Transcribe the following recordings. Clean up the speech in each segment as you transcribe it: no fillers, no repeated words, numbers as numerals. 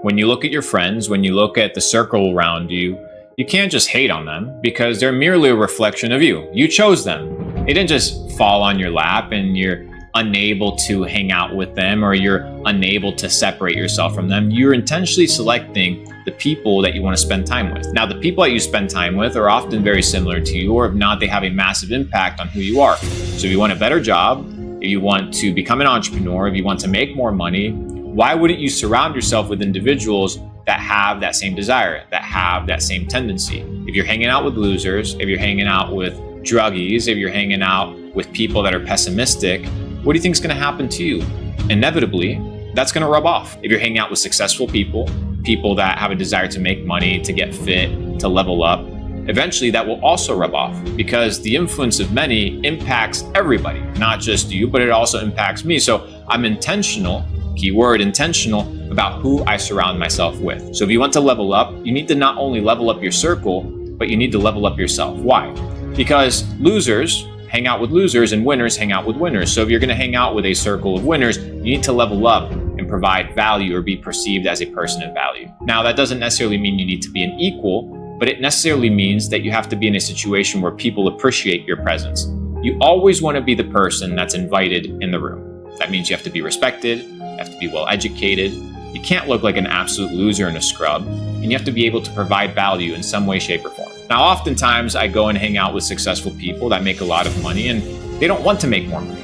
When you look at your friends, when you look at the circle around you, you can't just hate on them because they're merely a reflection of you. You chose them. They didn't just fall on your lap and you're unable to hang out with them or you're unable to separate yourself from them. You're intentionally selecting the people that you want to spend time with. Now, the people that you spend time with are often very similar to you, or if not, they have a massive impact on who you are. So if you want a better job, if you want to become an entrepreneur, if you want to make more money, why wouldn't you surround yourself with individuals that have that same desire, that have that same tendency? If you're hanging out with losers, if you're hanging out with druggies, if you're hanging out with people that are pessimistic, what do you think is going to happen to you? Inevitably, that's going to rub off. If you're hanging out with successful people, people that have a desire to make money, to get fit, to level up, eventually that will also rub off because the influence of many impacts everybody, not just you, but it also impacts me. So I'm intentional, keyword intentional, about who I surround myself with. So if you want to level up, you need to not only level up your circle, but you need to level up yourself. Why? Because losers hang out with losers and winners hang out with winners. So if you're going to hang out with a circle of winners, you need to level up and provide value or be perceived as a person of value. Now, that doesn't necessarily mean you need to be an equal, but it necessarily means that you have to be in a situation where people appreciate your presence. You always want to be the person that's invited in the room. That means you have to be respected, you have to be well educated, you can't look like an absolute loser and a scrub, and you have to be able to provide value in some way, shape, or form. Now, oftentimes I go and hang out with successful people that make a lot of money and they don't want to make more money.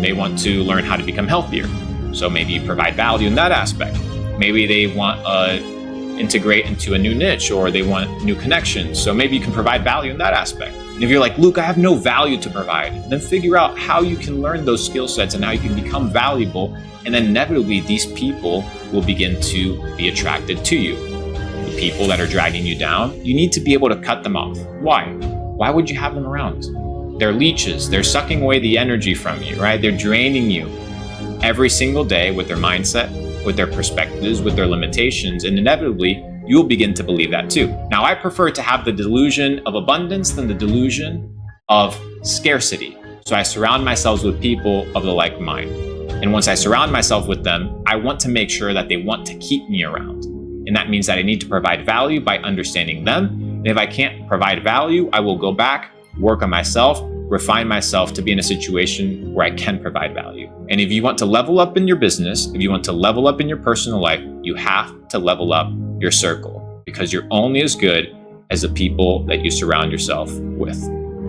They want to learn how to become healthier. So maybe you provide value in that aspect. Maybe they want to integrate into a new niche or they want new connections. So maybe you can provide value in that aspect. And if you're like, Luke, I have no value to provide, then figure out how you can learn those skill sets and how you can become valuable. And then inevitably these people will begin to be attracted to you. The people that are dragging you down, you need to be able to cut them off. Why? Why would you have them around? They're leeches. They're sucking away the energy from you, right? They're draining you every single day with their mindset, with their perspectives, with their limitations, and inevitably you'll begin to believe that too. Now, I prefer to have the delusion of abundance than the delusion of scarcity. So I surround myself with people of the like mind. And once I surround myself with them, I want to make sure that they want to keep me around. And that means that I need to provide value by understanding them. And if I can't provide value, I will go back, work on myself, refine myself to be in a situation where I can provide value. And if you want to level up in your business, if you want to level up in your personal life, you have to level up your circle because you're only as good as the people that you surround yourself with.